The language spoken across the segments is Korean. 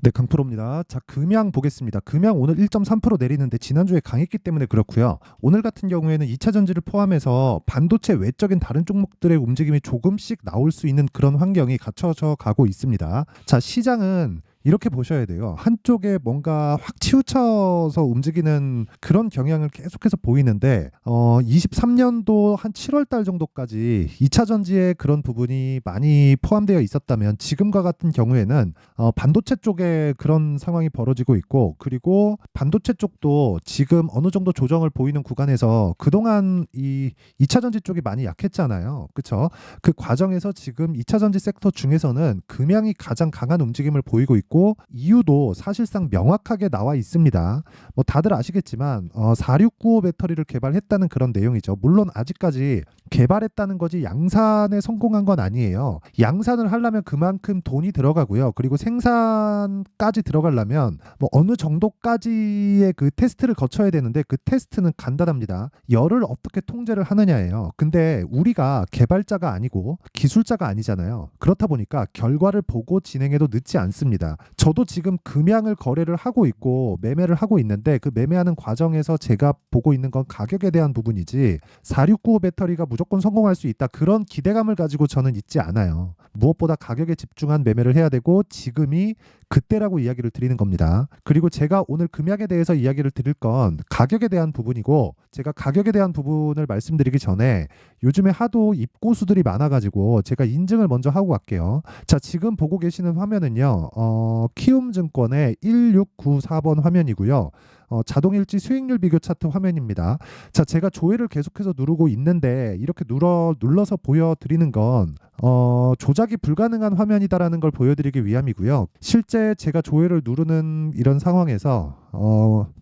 네, 강프로입니다. 자, 금양 보겠습니다. 금양 오늘 1.3% 내리는데 지난주에 강했기 때문에 그렇고요. 오늘 같은 경우에는 2차 전지를 포함해서 반도체 외적인 다른 종목들의 움직임이 조금씩 나올 수 있는 그런 환경이 갖춰져 가고 있습니다. 자, 시장은 이렇게 보셔야 돼요. 한쪽에 뭔가 확 치우쳐서 움직이는 그런 경향을 계속해서 보이는데 23년도 한 7월 달 정도까지 2차 전지에 그런 부분이 많이 포함되어 있었다면 지금과 같은 경우에는 반도체 쪽에 그런 상황이 벌어지고 있고, 그리고 반도체 쪽도 지금 어느 정도 조정을 보이는 구간에서 그동안 이 2차 전지 쪽이 많이 약했잖아요. 그렇죠? 그 과정에서 지금 2차 전지 섹터 중에서는 금양이 가장 강한 움직임을 보이고 있고, 이유도 사실상 명확하게 나와 있습니다. 뭐 다들 아시겠지만 4695 배터리를 개발했다는 그런 내용이죠. 물론 아직까지 개발했다는 거지 양산에 성공한 건 아니에요. 양산을 하려면 그만큼 돈이 들어가고요. 그리고 생산까지 들어가려면 뭐 어느 정도까지의 그 테스트를 거쳐야 되는데, 그 테스트는 간단합니다. 열을 어떻게 통제를 하느냐예요. 근데 우리가 개발자가 아니고 기술자가 아니잖아요. 그렇다 보니까 결과를 보고 진행해도 늦지 않습니다. 저도 지금 금양을 거래를 하고 있고 매매를 하고 있는데, 그 매매하는 과정에서 제가 보고 있는 건 가격에 대한 부분이지 4695 배터리가 무조건 성공할 수 있다, 그런 기대감을 가지고 저는 있지 않아요. 무엇보다 가격에 집중한 매매를 해야 되고 지금이 그때라고 이야기를 드리는 겁니다. 그리고 제가 오늘 금약에 대해서 이야기를 드릴 건 가격에 대한 부분이고, 제가 가격에 대한 부분을 말씀드리기 전에 요즘에 하도 입고수들이 많아가지고 제가 인증을 먼저 하고 갈게요. 자, 지금 보고 계시는 화면은요, 키움증권의 1694번 화면이고요. 자동일지 수익률 비교 차트 화면입니다. 자, 제가 조회를 계속해서 누르고 있는데 이렇게 눌러서 보여드리는 건 조작이 불가능한 화면이다라는 걸 보여드리기 위함이고요. 실제 제가 조회를 누르는 이런 상황에서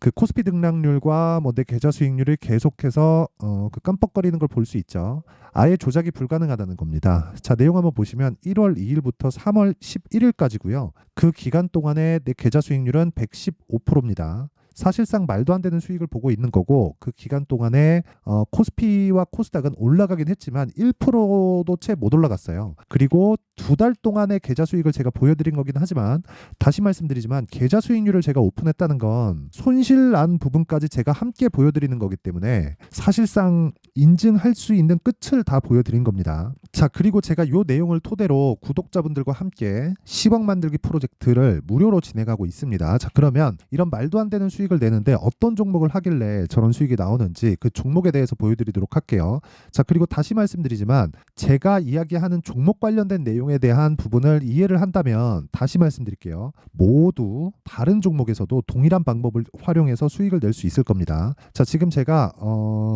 그 코스피 등락률과 뭐 내 계좌 수익률이 계속해서 그 깜빡거리는 걸 볼 수 있죠. 아예 조작이 불가능하다는 겁니다. 자, 내용 한번 보시면 1월 2일부터 3월 11일까지고요. 그 기간 동안에 내 계좌 수익률은 115%입니다. 사실상 말도 안 되는 수익을 보고 있는 거고, 그 기간 동안에 코스피와 코스닥은 올라가긴 했지만 1%도 채 못 올라갔어요. 그리고 두 달 동안의 계좌 수익을 제가 보여드린 거긴 하지만, 다시 말씀드리지만 계좌 수익률을 제가 오픈했다는 건 손실 난 부분까지 제가 함께 보여드리는 거기 때문에 사실상 인증할 수 있는 끝을 다 보여드린 겁니다. 자, 그리고 제가 이 내용을 토대로 구독자분들과 함께 10억 만들기 프로젝트를 무료로 진행하고 있습니다. 자, 그러면 이런 말도 안 되는 수익을 내는데 어떤 종목을 하길래 저런 수익이 나오는지 그 종목에 대해서 보여드리도록 할게요. 자, 그리고 다시 말씀드리지만 제가 이야기하는 종목 관련된 내용에 대한 부분을 이해를 한다면 다시 말씀드릴게요. 모두 다른 종목에서도 동일한 방법을 활용해서 수익을 낼 수 있을 겁니다. 자, 지금 제가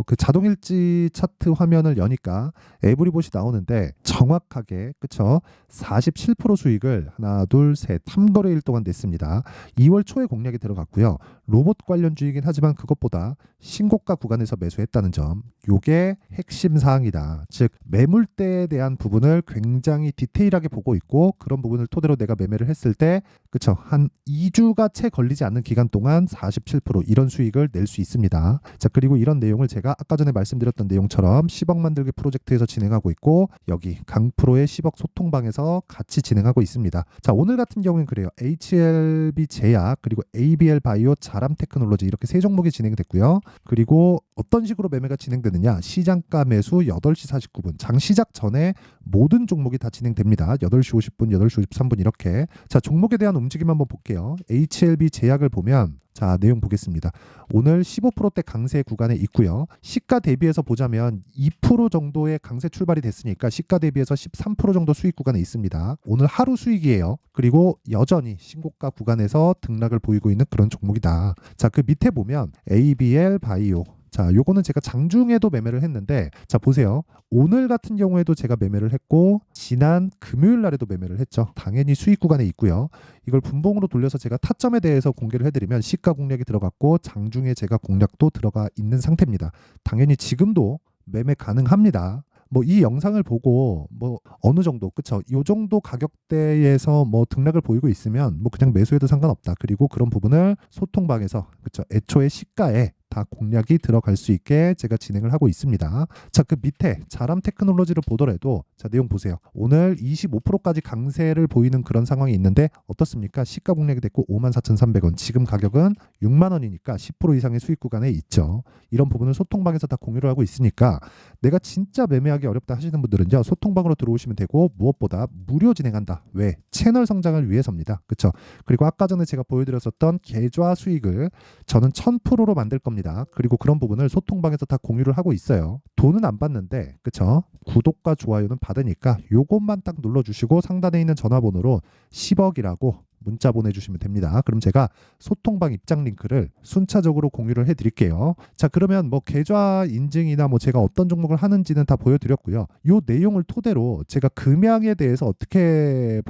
그 자동일지 차트 화면을 여니까 에브리봇이 나오는데 정확하게, 그쵸? 47% 수익을 하나, 둘, 셋, 3거래일 동안 냈습니다. 2월 초에 공략이 들어갔고요. 로봇 관련주이긴 하지만 그것보다 신고가 구간에서 매수했다는 점, 요게 핵심 사항이다. 즉 매물대에 대한 부분을 굉장히 디테일하게 보고 있고, 그런 부분을 토대로 내가 매매를 했을 때, 그쵸, 한 2주가 채 걸리지 않는 기간 동안 47% 이런 수익을 낼 수 있습니다. 자, 그리고 이런 내용을 제가 아까 전에 말씀드렸던 내용처럼 10억 만들기 프로젝트에서 진행하고 있고, 여기 강프로의 10억 소통방에서 같이 진행하고 있습니다. 자, 오늘 같은 경우는 그래요. HLB 제약 그리고 ABL 바이오 자람 테크놀로지, 이렇게 세 종목이 진행됐고요. 그리고 어떤 식으로 매매가 진행되느냐, 시장가 매수 8시 49분, 장 시작 전에 모든 종목이 다 진행됩니다. 8시 50분, 8시 53분 이렇게. 자, 종목에 대한 움직임 한번 볼게요. HLB 제약을 보면, 자, 내용 보겠습니다. 오늘 15%대 강세 구간에 있고요. 시가 대비해서 보자면 2% 정도의 강세 출발이 됐으니까 시가 대비해서 13% 정도 수익 구간에 있습니다. 오늘 하루 수익이에요. 그리고 여전히 신고가 구간에서 등락을 보이고 있는 그런 종목이다. 자, 그 밑에 보면 ABL 바이오. 자, 요거는 제가 장중에도 매매를 했는데, 자, 보세요. 오늘 같은 경우에도 제가 매매를 했고, 지난 금요일 날에도 매매를 했죠. 당연히 수익 구간에 있고요. 이걸 분봉으로 돌려서 제가 타점에 대해서 공개를 해드리면 시가 공략이 들어갔고, 장중에 제가 공략도 들어가 있는 상태입니다. 당연히 지금도 매매 가능합니다. 뭐 이 영상을 보고 뭐 어느 정도, 그쵸, 요 정도 가격대에서 뭐 등락을 보이고 있으면 뭐 그냥 매수해도 상관없다. 그리고 그런 부분을 소통방에서, 그쵸, 애초에 시가에 다 공략이 들어갈 수 있게 제가 진행을 하고 있습니다. 자, 그 밑에 자람 테크놀로지를 보더라도 자, 내용 보세요. 오늘 25%까지 강세를 보이는 그런 상황이 있는데 어떻습니까? 시가 공략이 됐고 54,300원. 지금 가격은 6만 원이니까 10% 이상의 수익 구간에 있죠. 이런 부분을 소통방에서 다 공유를 하고 있으니까 내가 진짜 매매하기 어렵다 하시는 분들은요. 소통방으로 들어오시면 되고 무엇보다 무료 진행한다. 왜? 채널 성장을 위해서입니다. 그렇죠? 그리고 아까 전에 제가 보여드렸었던 계좌 수익을 저는 1000%로 만들 겁니다. 그리고 그런 부분을 소통방에서 다 공유를 하고 있어요. 돈은 안 받는데 그렇죠? 구독과 좋아요는 받으니까 요것만 딱 눌러주시고 상단에 있는 전화번호로 10억이라고 문자 보내주시면 됩니다. 그럼 제가 소통방 입장 링크를 순차적으로 공유를 해드릴게요. 자, 그러면 뭐 계좌 인증이나 뭐 제가 어떤 종목을 하는지는 다 보여드렸고요. 요 내용을 토대로 제가 금양에 대해서 어떻게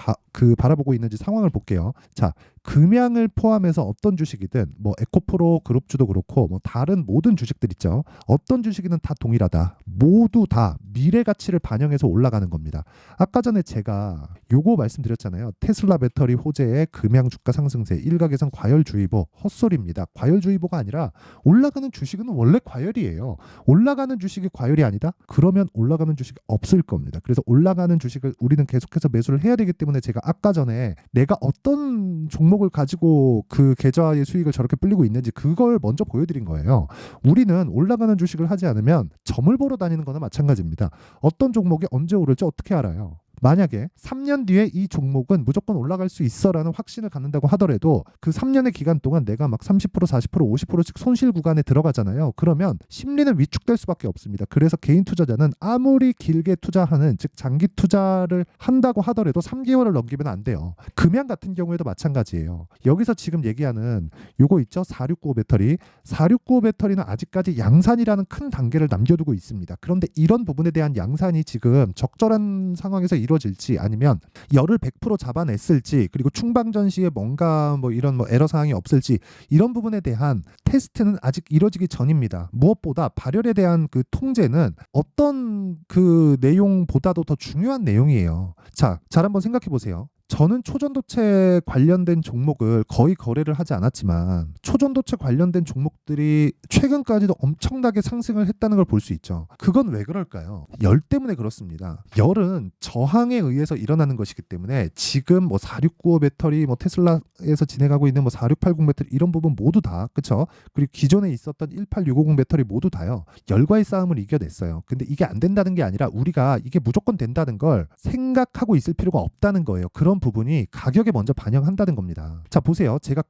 바라보고 있는지 상황을 볼게요. 자, 금양을 포함해서 어떤 주식이든 뭐 에코프로 그룹주도 그렇고 뭐 다른 모든 주식들 있죠. 어떤 주식이든 다 동일하다. 모두 다 미래 가치를 반영해서 올라가는 겁니다. 아까 전에 제가 요거 말씀드렸잖아요. 테슬라 배터리 호재의 금양 주가 상승세 일각에선 과열주의보 헛소리입니다. 과열주의보가 아니라 올라가는 주식은 원래 과열이에요. 올라가는 주식이 과열이 아니다? 그러면 올라가는 주식이 없을 겁니다. 그래서 올라가는 주식을 우리는 계속해서 매수를 해야 되기 때문에 제가 아까 전에 내가 어떤 종목을 가지고 그 계좌의 수익을 저렇게 불리고 있는지 그걸 먼저 보여드린 거예요. 우리는 올라가는 주식을 하지 않으면 점을 보러 다니는 거나 마찬가지입니다. 어떤 종목이 언제 오를지 어떻게 알아요? 만약에 3년 뒤에 이 종목은 무조건 올라갈 수 있어라는 확신을 갖는다고 하더라도 그 3년의 기간 동안 내가 막 30%, 40%, 50%씩 손실 구간에 들어가잖아요. 그러면 심리는 위축될 수밖에 없습니다. 그래서 개인 투자자는 아무리 길게 투자하는 즉 장기 투자를 한다고 하더라도 3개월을 넘기면 안 돼요. 금양 같은 경우에도 마찬가지예요. 여기서 지금 얘기하는 요거 있죠? 4695 배터리. 4695 배터리는 아직까지 양산이라는 큰 단계를 남겨두고 있습니다. 그런데 이런 부분에 대한 양산이 지금 적절한 상황에서 이루어질지 아니면 열을 100% 잡아냈을지 그리고 충방전 시에 뭔가 뭐 이런 뭐 에러 사항이 없을지 이런 부분에 대한 테스트는 아직 이루어지기 전입니다. 무엇보다 발열에 대한 그 통제는 어떤 그 내용보다도 더 중요한 내용이에요. 자, 잘 한번 생각해 보세요. 저는 초전도체 관련된 종목을 거의 거래를 하지 않았지만 초전도체 관련된 종목들이 최근까지도 엄청나게 상승을 했다는 걸 볼 수 있죠. 그건 왜 그럴까요? 열 때문에 그렇습니다. 열은 저항에 의해서 일어나는 것이기 때문에 지금 뭐 4695 배터리, 뭐 테슬라에서 진행하고 있는 뭐 4680 배터리 이런 부분 모두 다 그렇죠? 그리고 기존에 있었던 18650 배터리 모두 다요. 열과의 싸움을 이겨냈어요. 근데 이게 안 된다는 게 아니라 우리가 이게 무조건 된다는 걸 생각하고 있을 필요가 없다는 거예요. 그런 부분이 가격에 먼저 반영한다는 겁니다. 자, 보세요. 제가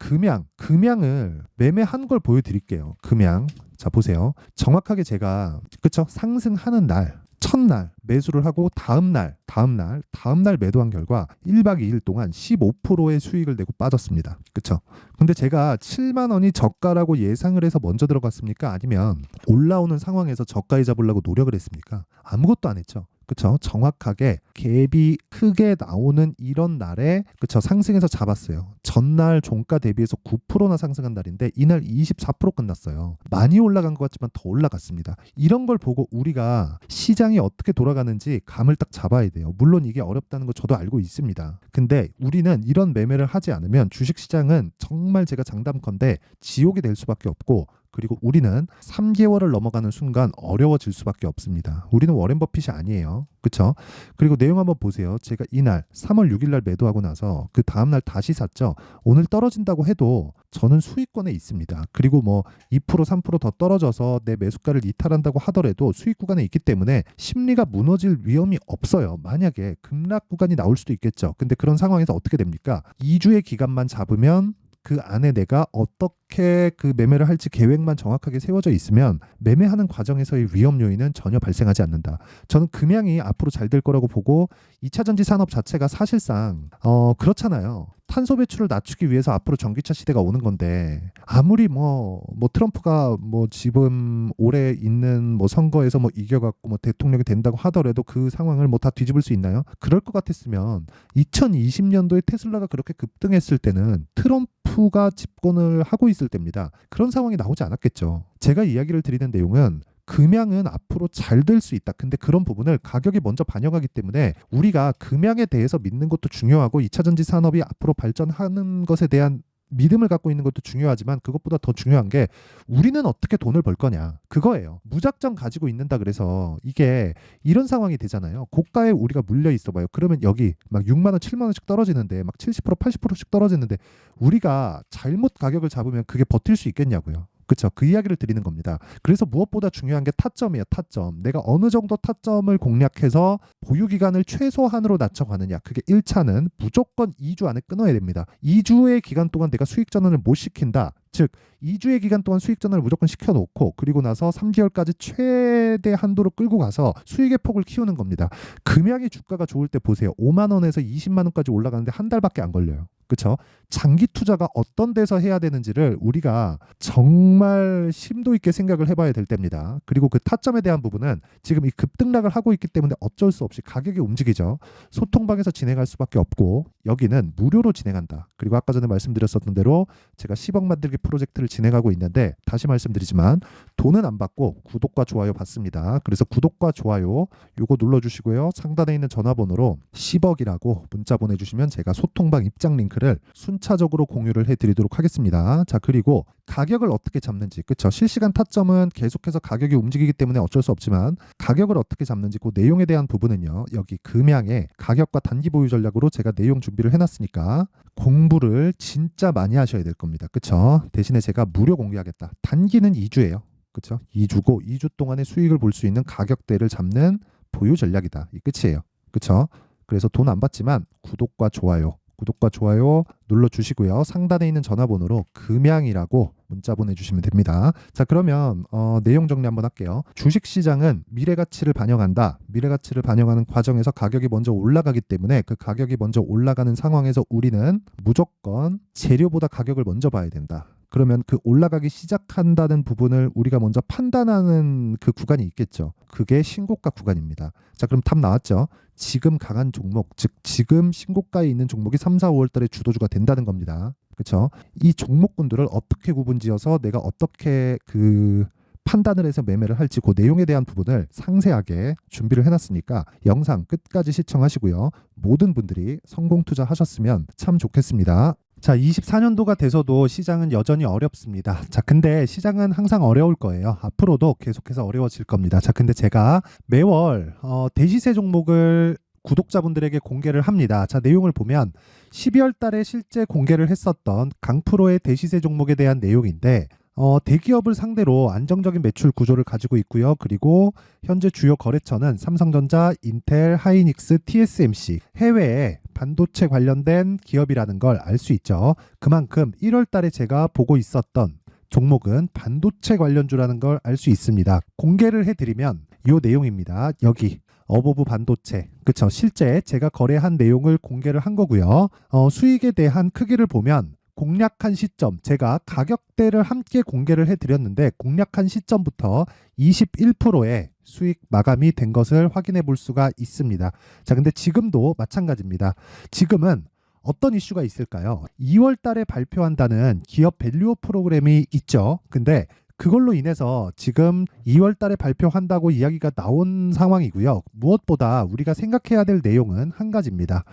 금양을 매매한 걸 보여드릴게요. 금양. 자, 보세요. 정확하게 제가 그쵸? 상승하는 날 첫날 매수를 하고 다음날 매도한 결과 1박 2일 동안 15%의 수익을 내고 빠졌습니다. 그쵸? 근데 제가 7만 원이 저가라고 예상을 해서 먼저 들어갔습니까? 아니면 올라오는 상황에서 저가에 잡으려고 노력을 했습니까? 아무것도 안 했죠. 그쵸? 정확하게 갭이 크게 나오는 이런 날에 그쵸? 상승해서 잡았어요. 전날 종가 대비해서 9%나 상승한 날인데 이날 24% 끝났어요. 많이 올라간 것 같지만 더 올라갔습니다. 이런 걸 보고 우리가 시장이 어떻게 돌아가는지 감을 딱 잡아야 돼요. 물론 이게 어렵다는 거 저도 알고 있습니다. 근데 우리는 이런 매매를 하지 않으면 주식시장은 정말 제가 장담컨대 지옥이 될 수밖에 없고 그리고 우리는 3개월을 넘어가는 순간 어려워질 수밖에 없습니다. 우리는 워렌 버핏이 아니에요. 그렇죠? 그리고 내용 한번 보세요. 제가 이날 3월 6일 날 매도하고 나서 그 다음날 다시 샀죠. 오늘 떨어진다고 해도 저는 수익권에 있습니다. 그리고 뭐 2% 3%더 떨어져서 내 매수가를 이탈한다고 하더라도 수익 구간에 있기 때문에 심리가 무너질 위험이 없어요. 만약에 급락 구간이 나올 수도 있겠죠. 근데 그런 상황에서 어떻게 됩니까? 2주의 기간만 잡으면 그 안에 내가 어떻게 그 매매를 할지 계획만 정확하게 세워져 있으면 매매하는 과정에서의 위험 요인은 전혀 발생하지 않는다. 저는 금양이 앞으로 잘 될 거라고 보고 2차 전지 산업 자체가 사실상 그렇잖아요. 탄소 배출을 낮추기 위해서 앞으로 전기차 시대가 오는 건데 아무리 뭐 트럼프가 뭐 지금 올해 있는 뭐 선거에서 뭐 이겨갖고 뭐 대통령이 된다고 하더라도 그 상황을 뭐 다 뒤집을 수 있나요? 그럴 것 같았으면 2020년도에 테슬라가 그렇게 급등했을 때는 트럼프가 집권을 하고 있을 때입니다. 그런 상황이 나오지 않았겠죠. 제가 이야기를 드리는 내용은 금양은 앞으로 잘 될 수 있다. 근데 그런 부분을 가격이 먼저 반영하기 때문에 우리가 금양에 대해서 믿는 것도 중요하고 2차 전지 산업이 앞으로 발전하는 것에 대한 믿음을 갖고 있는 것도 중요하지만 그것보다 더 중요한 게 우리는 어떻게 돈을 벌 거냐 그거예요. 무작정 가지고 있는다 그래서 이게 이런 상황이 되잖아요. 고가에 우리가 물려 있어 봐요. 그러면 여기 막 6만 원, 7만 원씩 떨어지는데 막 70%, 80%씩 떨어지는데 우리가 잘못 가격을 잡으면 그게 버틸 수 있겠냐고요. 그렇죠. 그 이야기를 드리는 겁니다. 그래서 무엇보다 중요한 게 타점이에요. 타점. 내가 어느 정도 타점을 공략해서 보유 기간을 최소한으로 낮춰가느냐. 그게 1차는 무조건 2주 안에 끊어야 됩니다. 2주의 기간 동안 내가 수익 전환을 못 시킨다. 즉 2주의 기간 동안 수익 전환을 무조건 시켜놓고 그리고 나서 3개월까지 최대 한도로 끌고 가서 수익의 폭을 키우는 겁니다. 금양이 주가가 좋을 때 보세요. 5만 원에서 20만 원까지 올라가는데 한 달밖에 안 걸려요. 그렇죠? 장기 투자가 어떤 데서 해야 되는지를 우리가 정말 심도 있게 생각을 해봐야 될 때입니다. 그리고 그 타점에 대한 부분은 지금 이 급등락을 하고 있기 때문에 어쩔 수 없이 가격이 움직이죠. 소통방에서 진행할 수밖에 없고 여기는 무료로 진행한다. 그리고 아까 전에 말씀드렸었던 대로 제가 10억 만들기 프로젝트를 진행하고 있는데 다시 말씀드리지만 돈은 안 받고 구독과 좋아요 받습니다. 그래서 구독과 좋아요 요거 눌러주시고요. 상단에 있는 전화번호로 10억이라고 문자 보내주시면 제가 소통방 입장 링크를 순차적으로 공유를 해드리도록 하겠습니다. 자, 그리고 가격을 어떻게 잡는지, 그쵸? 실시간 타점은 계속해서 가격이 움직이기 때문에 어쩔 수 없지만 가격을 어떻게 잡는지 그 내용에 대한 부분은요. 여기 금양의 가격과 단기 보유 전략으로 제가 내용 준비를 해놨으니까 공부를 진짜 많이 하셔야 될 겁니다. 그쵸? 대신에 제가 무료 공개하겠다. 단기는 2주예요. 그쵸? 2주고 2주 동안의 수익을 볼 수 있는 가격대를 잡는 보유 전략이다. 이 끝이에요. 그쵸? 그래서 돈 안 받지만 구독과 좋아요 눌러주시고요. 상단에 있는 전화번호로 금양이라고 문자 보내주시면 됩니다. 자, 그러면 내용 정리 한번 할게요. 주식시장은 미래가치를 반영한다. 미래가치를 반영하는 과정에서 가격이 먼저 올라가기 때문에 그 가격이 먼저 올라가는 상황에서 우리는 무조건 재료보다 가격을 먼저 봐야 된다. 그러면 그 올라가기 시작한다는 부분을 우리가 먼저 판단하는 그 구간이 있겠죠. 그게 신고가 구간입니다. 자, 그럼 답 나왔죠? 지금 강한 종목, 즉 지금 신고가에 있는 종목이 3, 4, 5월 달에 주도주가 된다는 겁니다. 그렇죠? 이 종목군들을 어떻게 구분지어서 내가 어떻게 그 판단을 해서 매매를 할지 그 내용에 대한 부분을 상세하게 준비를 해놨으니까 영상 끝까지 시청하시고요. 모든 분들이 성공 투자하셨으면 참 좋겠습니다. 자, 24년도가 돼서도 시장은 여전히 어렵습니다. 자, 근데 시장은 항상 어려울 거예요. 앞으로도 계속해서 어려워질 겁니다. 자, 근데 제가 매월 대시세 종목을 구독자분들에게 공개를 합니다. 자, 내용을 보면 12월 달에 실제 공개를 했었던 강프로의 대시세 종목에 대한 내용인데 대기업을 상대로 안정적인 매출 구조를 가지고 있고요. 그리고 현재 주요 거래처는 삼성전자, 인텔, 하이닉스, TSMC, 해외에 반도체 관련된 기업이라는 걸 알 수 있죠. 그만큼 1월 달에 제가 보고 있었던 종목은 반도체 관련주라는 걸 알 수 있습니다. 공개를 해드리면 이 내용입니다. 여기 어보브 반도체, 그쵸? 실제 제가 거래한 내용을 공개를 한 거고요. 수익에 대한 크기를 보면 공략한 시점, 제가 가격대를 함께 공개를 해드렸는데 공략한 시점부터 21%의 수익 마감이 된 것을 확인해 볼 수가 있습니다. 자, 근데 지금도 마찬가지입니다. 지금은 어떤 이슈가 있을까요? 2월 달에 발표한다는 기업 밸류업 프로그램이 있죠. 근데 그걸로 인해서 지금 2월 달에 발표한다고 이야기가 나온 상황이고요. 무엇보다 우리가 생각해야 될 내용은 한 가지입니다.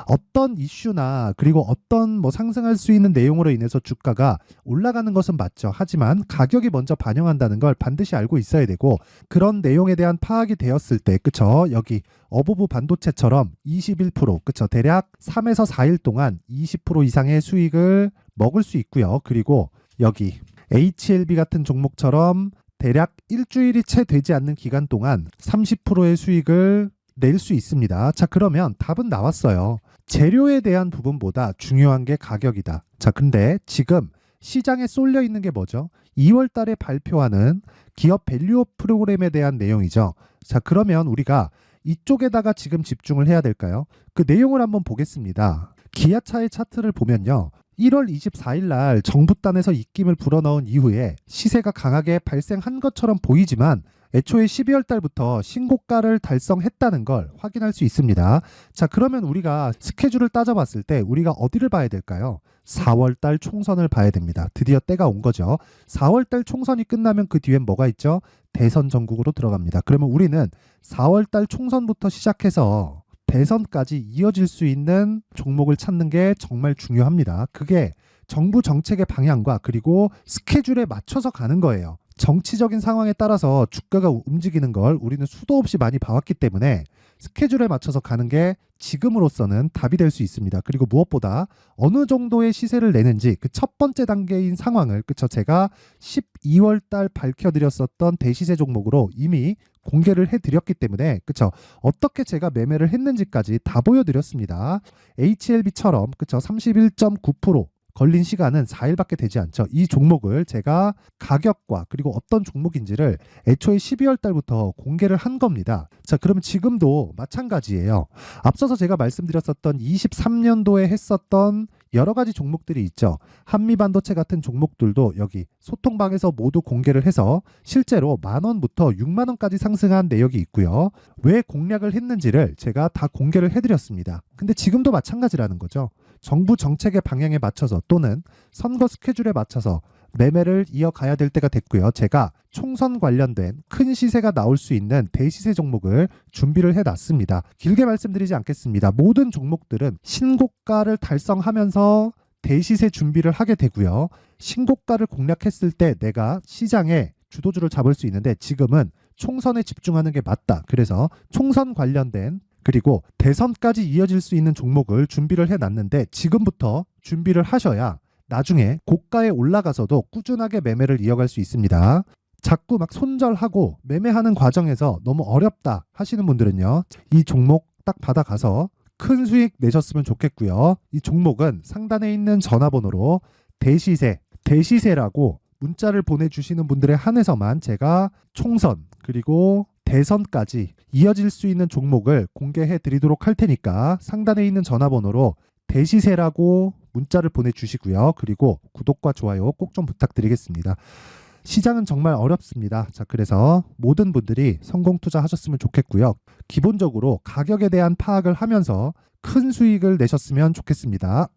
어떤 이슈나 그리고 어떤 상승할 수 있는 내용으로 인해서 주가가 올라가는 것은 맞죠. 하지만 가격이 먼저 반영한다는 걸 반드시 알고 있어야 되고 그런 내용에 대한 파악이 되었을 때 그쵸? 여기 어보브 반도체처럼 21% 그쵸? 대략 3에서 4일 동안 20% 이상의 수익을 먹을 수 있고요. 그리고 여기 HLB 같은 종목처럼 대략 일주일이 채 되지 않는 기간 동안 30%의 수익을 낼 수 있습니다. 자, 그러면 답은 나왔어요. 재료에 대한 부분보다 중요한 게 가격이다. 자, 근데 지금 시장에 쏠려 있는 게 뭐죠? 2월 달에 발표하는 기업 밸류업 프로그램에 대한 내용이죠. 자, 그러면 우리가 이쪽에다가 지금 집중을 해야 될까요? 그 내용을 한번 보겠습니다. 기아차의 차트를 보면요. 1월 24일 날 정부단에서 입김을 불어넣은 이후에 시세가 강하게 발생한 것처럼 보이지만 애초에 12월 달부터 신고가를 달성했다는 걸 확인할 수 있습니다. 자, 그러면 우리가 스케줄을 따져봤을 때 우리가 어디를 봐야 될까요? 4월 달 총선을 봐야 됩니다. 드디어 때가 온 거죠. 4월 달 총선이 끝나면 그 뒤엔 뭐가 있죠? 대선 전국으로 들어갑니다. 그러면 우리는 4월 달 총선부터 시작해서 대선까지 이어질 수 있는 종목을 찾는 게 정말 중요합니다. 그게 정부 정책의 방향과 그리고 스케줄에 맞춰서 가는 거예요. 정치적인 상황에 따라서 주가가 움직이는 걸 우리는 수도 없이 많이 봐왔기 때문에 스케줄에 맞춰서 가는 게 지금으로서는 답이 될 수 있습니다. 그리고 무엇보다 어느 정도의 시세를 내는지 그 첫 번째 단계인 상황을 그쵸 제가 12월 달 밝혀드렸었던 대시세 종목으로 이미 공개를 해드렸기 때문에 그쵸 어떻게 제가 매매를 했는지까지 다 보여드렸습니다. HLB처럼 그쵸 31.9% 걸린 시간은 4일밖에 되지 않죠. 이 종목을 제가 가격과 그리고 어떤 종목인지를 애초에 12월 달부터 공개를 한 겁니다. 자, 그러면 지금도 마찬가지예요. 앞서서 제가 말씀드렸었던 23년도에 했었던 여러 가지 종목들이 있죠. 한미반도체 같은 종목들도 여기 소통방에서 모두 공개를 해서 실제로 10,000원부터 60,000원까지 상승한 내역이 있고요. 왜 공략을 했는지를 제가 다 공개를 해드렸습니다. 근데 지금도 마찬가지라는 거죠. 정부 정책의 방향에 맞춰서 또는 선거 스케줄에 맞춰서 매매를 이어가야 될 때가 됐고요. 제가 총선 관련된 큰 시세가 나올 수 있는 대시세 종목을 준비를 해놨습니다. 길게 말씀드리지 않겠습니다. 모든 종목들은 신고가를 달성하면서 대시세 준비를 하게 되고요. 신고가를 공략했을 때 내가 시장에 주도주를 잡을 수 있는데 지금은 총선에 집중하는 게 맞다. 그래서 총선 관련된 그리고 대선까지 이어질 수 있는 종목을 준비를 해놨는데 지금부터 준비를 하셔야 나중에 고가에 올라가서도 꾸준하게 매매를 이어갈 수 있습니다. 자꾸 막 손절하고 매매하는 과정에서 너무 어렵다 하시는 분들은요. 이 종목 딱 받아가서 큰 수익 내셨으면 좋겠고요. 이 종목은 상단에 있는 전화번호로 대시세라고 문자를 보내주시는 분들에 한해서만 제가 총선 그리고 대선까지 이어질 수 있는 종목을 공개해 드리도록 할 테니까 상단에 있는 전화번호로 대시세라고 문자를 보내주시고요. 그리고 구독과 좋아요 꼭 좀 부탁드리겠습니다. 시장은 정말 어렵습니다. 자, 그래서 모든 분들이 성공 투자하셨으면 좋겠고요. 기본적으로 가격에 대한 파악을 하면서 큰 수익을 내셨으면 좋겠습니다.